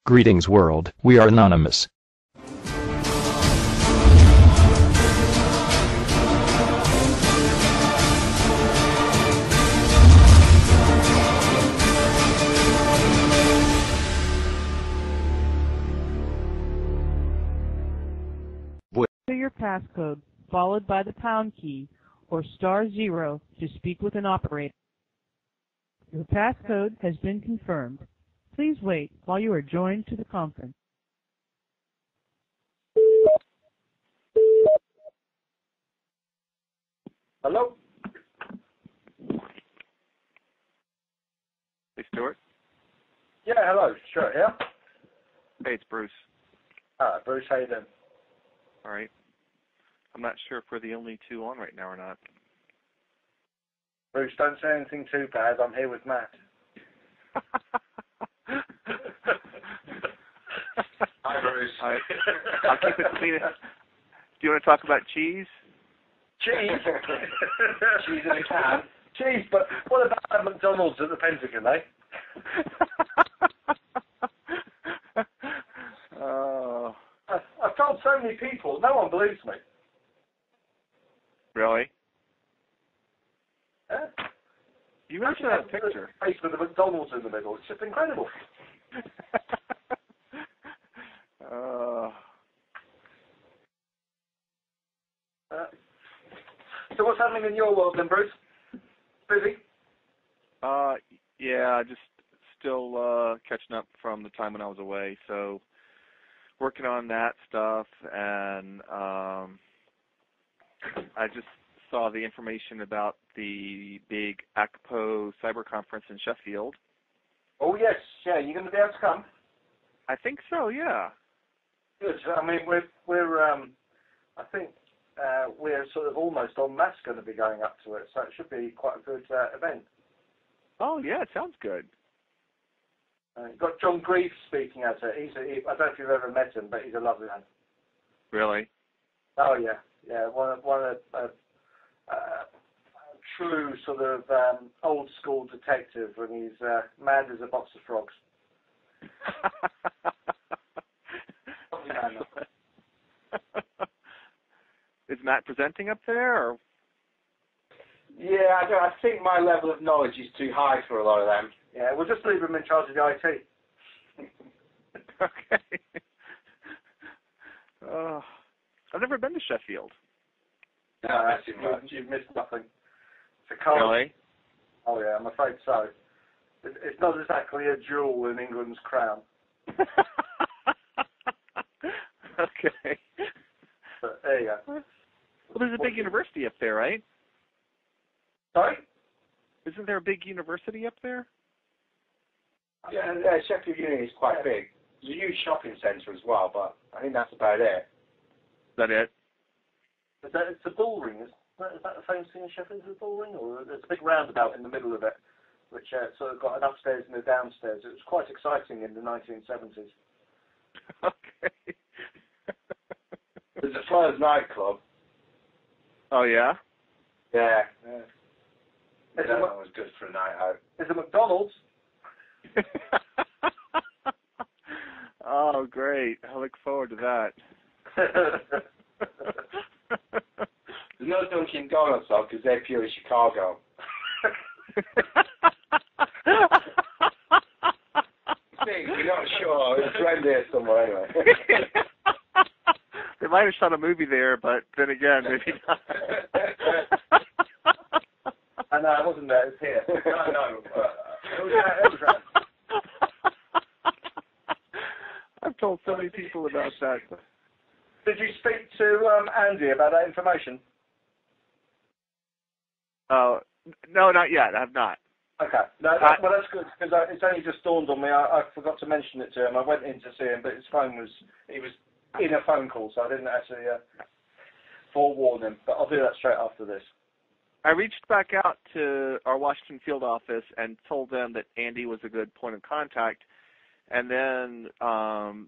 Greetings world, we are anonymous. Enter your passcode, followed by the pound key, or *0 to speak with an operator. Your passcode has been confirmed. Please wait while you are joined to the conference. Hello? Hey, Stuart. Yeah, hello. Sure, yeah? Hey, it's Bruce. Bruce, how you doing? All right. I'm not sure if we're the only two on right now or not. Bruce, don't say anything too bad. I'm here with Matt. Hi, Bruce. All right. I'll keep it clean. Do you want to talk about cheese? Cheese? Cheese in a can? Cheese, but what about that McDonald's at the Pentagon, eh? Oh. I've told so many people, no one believes me. Really? Yeah? You mentioned that picture. Face with the McDonald's in the middle. It's just incredible. So what's happening in your world then, Bruce? Busy? Yeah, just still catching up from the time when I was away. So working on that stuff, and I just saw the information about the big ACPO cyber conference in Sheffield. Oh yes, yeah. You going to be able to come? I think so. Yeah. Good. I mean, I think we're sort of almost en masse going to be going up to it, so it should be quite a good event. Oh yeah, it sounds good. You've got John Greaves speaking at it. I don't know if you've ever met him, but he's a lovely man. Really? Oh yeah, yeah. One of true sort of old school detective, and he's mad as a box of frogs. Lovely man, though. Is Matt presenting up there, or? Yeah, I think my level of knowledge is too high for a lot of them. Yeah, we'll just leave him in charge of the IT. Okay. I've never been to Sheffield. No, you've missed nothing. It's a cold. Really? Oh yeah, I'm afraid so. It's not exactly a jewel in England's crown. Okay. But there you go. Well, there's a big university up there, right? Sorry? Isn't there a big university up there? Yeah, Sheffield Uni is quite big. There's a huge shopping centre as well, but I think that's about it. Is that it? It's a bull ring. Is that the famous thing in Sheffield? Is it a bull ring? Or there's a big roundabout in the middle of it, which sort of got an upstairs and a downstairs. It was quite exciting in the 1970s. Okay. There's a Flyers nightclub. Oh, yeah? Yeah. That was good for a night out. There's a McDonald's. Oh, great. I look forward to that. There's no Dunkin' Donuts though, because they're purely Chicago. We're not sure. It's around there somewhere anyway. They might have shot a movie there, but then again, maybe not. I know, it wasn't there. It's here. No. It was around. I've told so many people about that. Did you speak to Andy about that information? No, not yet. I have not. Okay. No, well, that's good, because it's only just dawned on me. I forgot to mention it to him. I went in to see him, but he was in a phone call, so I didn't actually forewarn him. But I'll do that straight after this. I reached back out to our Washington field office and told them that Andy was a good point of contact. And then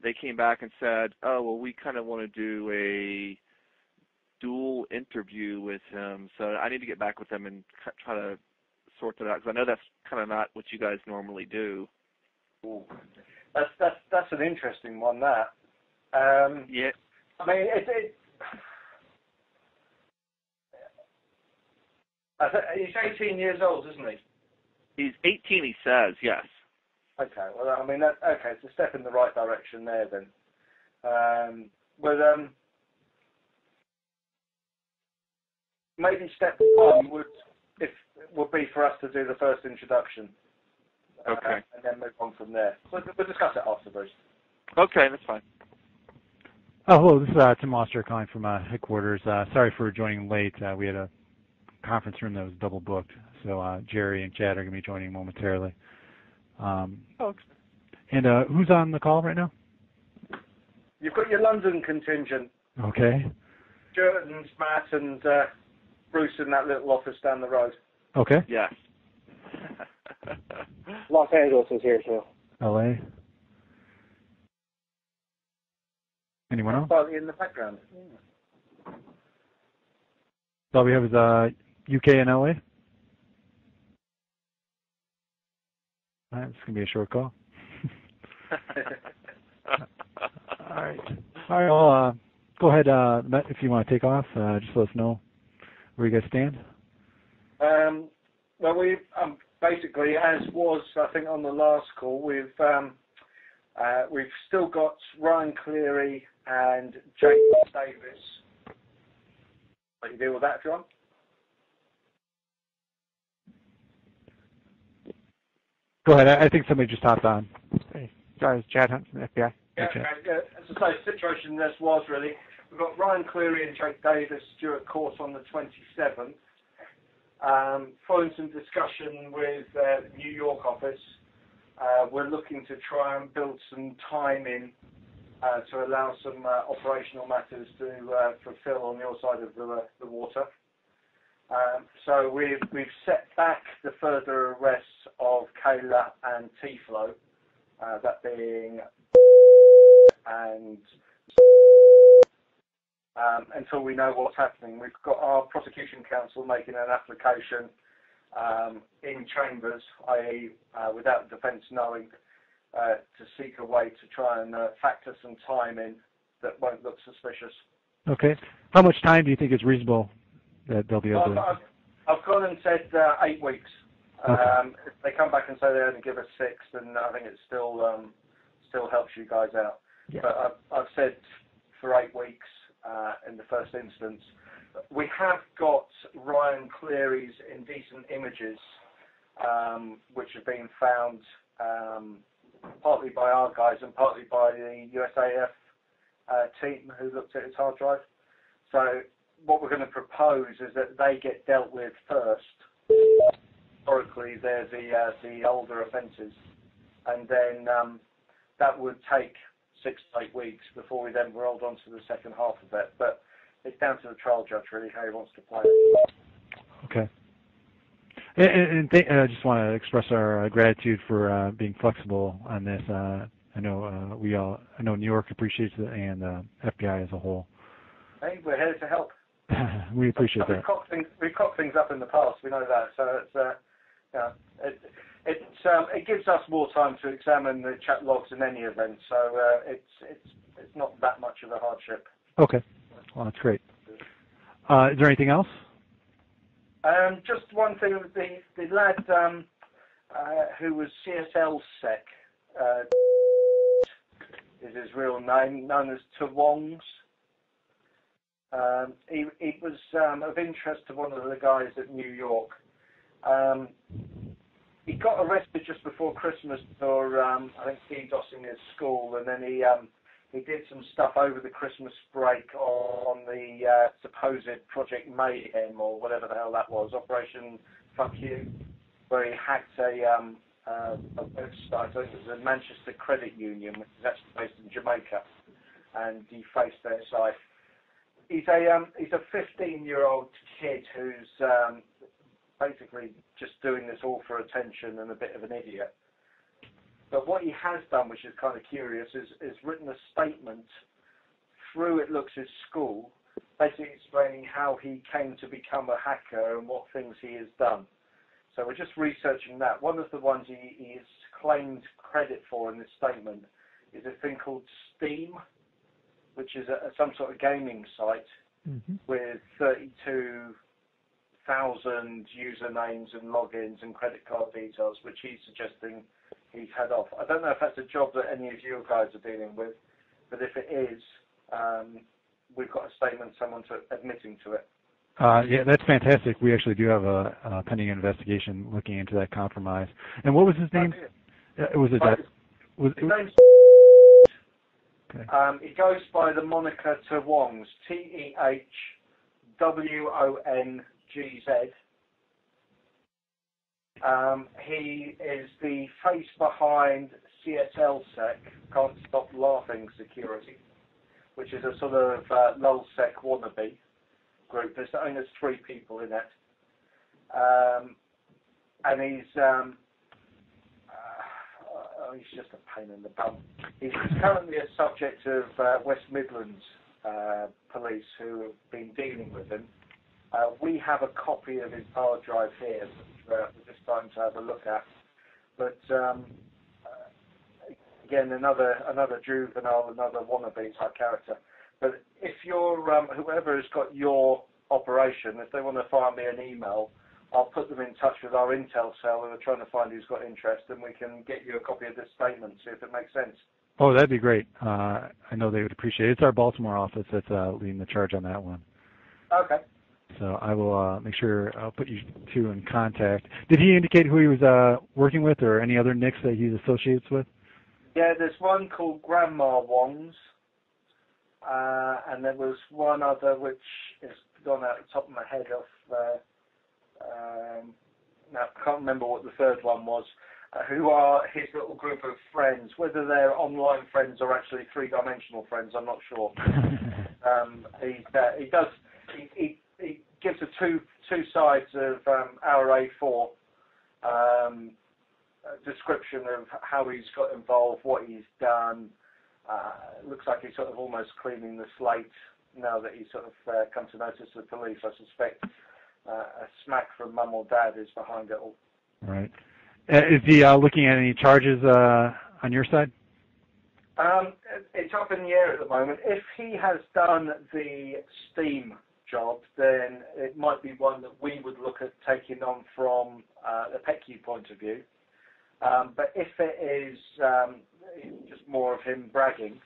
they came back and said, oh, well, we kind of want to do a dual interview with him. So I need to get back with them and try to sort that out, because I know that's kind of not what you guys normally do. Ooh. That's an interesting one. That. Yeah. I mean, he's 18 years old, isn't he? He's 18. He says yes. Okay. Well, I mean, okay, it's a step in the right direction there then. Maybe step one would be for us to do the first introduction. Okay. And then move on from there. We'll discuss it afterwards. Okay, that's fine. Oh, hello. This is Tim Oster calling from headquarters. Sorry for joining late. We had a conference room that was double booked, so Jerry and Chad are going to be joining momentarily. And who's on the call right now? You've got your London contingent. Okay. Stuart and Matt and Bruce in that little office down the road. Okay. Yes. Los Angeles is here too. LA. Anyone else? Partly in the background. Yeah. So all we have is UK and LA. It's going to be a short call. All right. Well, go ahead, Matt, if you want to take off. Just let us know where you guys stand. Well, we basically, as was I think on the last call, we've still got Ryan Cleary and Jake Davis. What do you deal with that, John? Go ahead. I think somebody just hopped on. Hey, guys, Chad Hunt from the FBI. Yeah, okay. As I say, the situation this was really, we've got Ryan Cleary and Jake Davis due at court on the 27th. Following some discussion with the New York office, we're looking to try and build some time in to allow some operational matters to fulfill on your side of the water. So we've set back the further arrests of Kayla and T-Flow, that being and until we know what's happening. We've got our prosecution counsel making an application in chambers, i.e. without the defence knowing, to seek a way to try and factor some time in that won't look suspicious. Okay. How much time do you think is reasonable that they'll be able to... I've gone and said 8 weeks. Okay. If they come back and say they only give us 6, then I think it still helps you guys out. Yeah. But I've said for 8 weeks in the first instance. We have got Ryan Cleary's indecent images, which have been found partly by our guys and partly by the USAF team who looked at his hard drive. So what we're going to propose is that they get dealt with first. Historically, they're the older offences, and then that would take 6 to 8 weeks before we then rolled on to the second half of it. But it's down to the trial judge really how he wants to play it. Okay. And I just want to express our gratitude for being flexible on this. I know I know New York appreciates it, and FBI as a whole. Hey, we're here to help. We appreciate that. We've cocked things up in the past. We know that. So it gives us more time to examine the chat logs in any event. So it's not that much of a hardship. Okay. Well, that's great. Is there anything else? Just one thing. The lad who was CSL Sec is his real name, known as Tawongs. He was of interest to one of the guys at New York. He got arrested just before Christmas for I think DDoSing his school, and then he did some stuff over the Christmas break on the supposed Project Mayhem or whatever the hell that was, Operation Fuck You, where he hacked a website. I think it was a Manchester Credit Union, which is actually based in Jamaica, and defaced their site. He's a 15-year-old kid who's basically just doing this all for attention and a bit of an idiot. But what he has done, which is kind of curious, is written a statement through It Looks his school, basically explaining how he came to become a hacker and what things he has done. So we're just researching that. One of the ones he is claimed credit for in this statement is a thing called Steam, which is some sort of gaming site with 32,000 usernames and logins and credit card details, which he's suggesting he's had off. I don't know if that's a job that any of you guys are dealing with, but if it is, we've got a statement, someone admitting to it. Yeah, that's fantastic. We actually do have a pending investigation looking into that compromise. And what was his name? Was it that? His name's okay. He goes by the moniker Tehwongs, TEHWONGZ. He is the face behind CSLSec, Can't Stop Laughing Security, which is a sort of LulzSec wannabe group. I think there's 3 people in it. And he's just a pain in the bum. He's currently a subject of West Midlands police who have been dealing with him. We have a copy of his hard drive here that we're just starting to have a look at. But again, another juvenile, another wannabe type character. But if you're whoever has got your operation, if they want to fire me an email, I'll put them in touch with our intel cell who are trying to find who's got interest, and we can get you a copy of this statement, see if it makes sense. Oh, that'd be great. I know they would appreciate it. It's our Baltimore office that's leading the charge on that one. Okay. So I will make sure I'll put you two in contact. Did he indicate who he was working with, or any other nicks that he's associates with? Yeah, there's one called Grandma Wongs, and there was one other which is gone out the top of my head off. Now I can't remember what the third one was. Who are his little group of friends? Whether they're online friends or actually 3-dimensional friends, I'm not sure. He gives the two sides of our A4 description of how he's got involved, what he's done. Looks like he's sort of almost cleaning the slate now that he's sort of come to notice the police. I suspect a smack from mum or dad is behind it all. Right. Is he looking at any charges on your side? It's up in the air at the moment. If he has done the Steam job, then it might be one that we would look at taking on from the PECU point of view. But if it is just more of him bragging,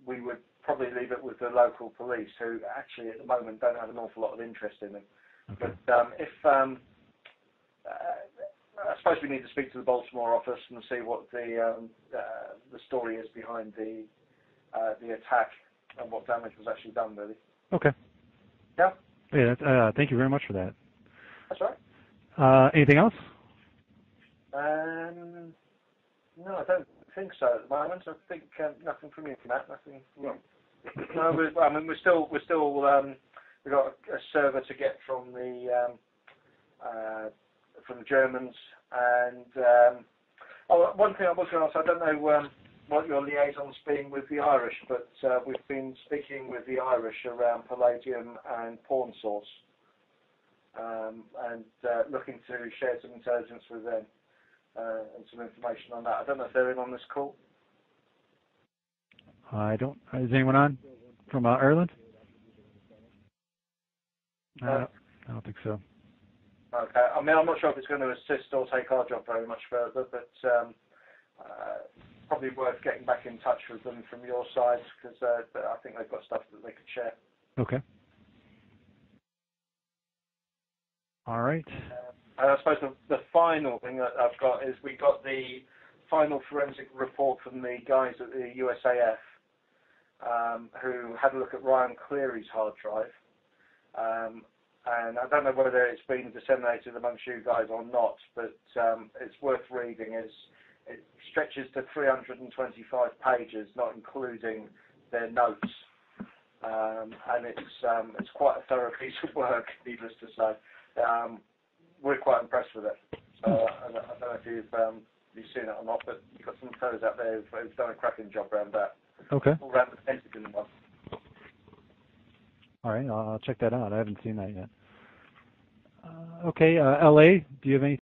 we would probably leave it with the local police, who actually at the moment don't have an awful lot of interest in him. Okay. But if I suppose we need to speak to the Baltimore office and see what the story is behind the attack and what damage was actually done, really. Okay. Yeah. Yeah. Thank you very much for that. That's right. Anything else? No, I don't think so at the moment. I think nothing from you, Matt. Nothing. No, we've got a server to get from the Germans, and one thing I was going to ask, I don't know what your liaison's been with the Irish, but we've been speaking with the Irish around palladium and porn source, and looking to share some intelligence with them and some information on that. I don't know if they're in on this call. I don't. Is anyone on from Ireland? I don't think so. Okay. I mean, I'm not sure if it's going to assist or take our job very much further, but probably worth getting back in touch with them from your side, because I think they've got stuff that they could share. Okay. All right. And I suppose the final thing that I've got is we got the final forensic report from the guys at the USAF who had a look at Ryan Cleary's hard drive. And I don't know whether it's been disseminated amongst you guys or not, but it's worth reading. It stretches to 325 pages, not including their notes. And it's quite a thorough piece of work, needless to say. We're quite impressed with it. So I don't know if you've seen it or not, but you've got some fellows out there who've done a cracking job around that. Okay. All around the Pentagon one. All right, I'll check that out. I haven't seen that yet. Okay, LA, do you have any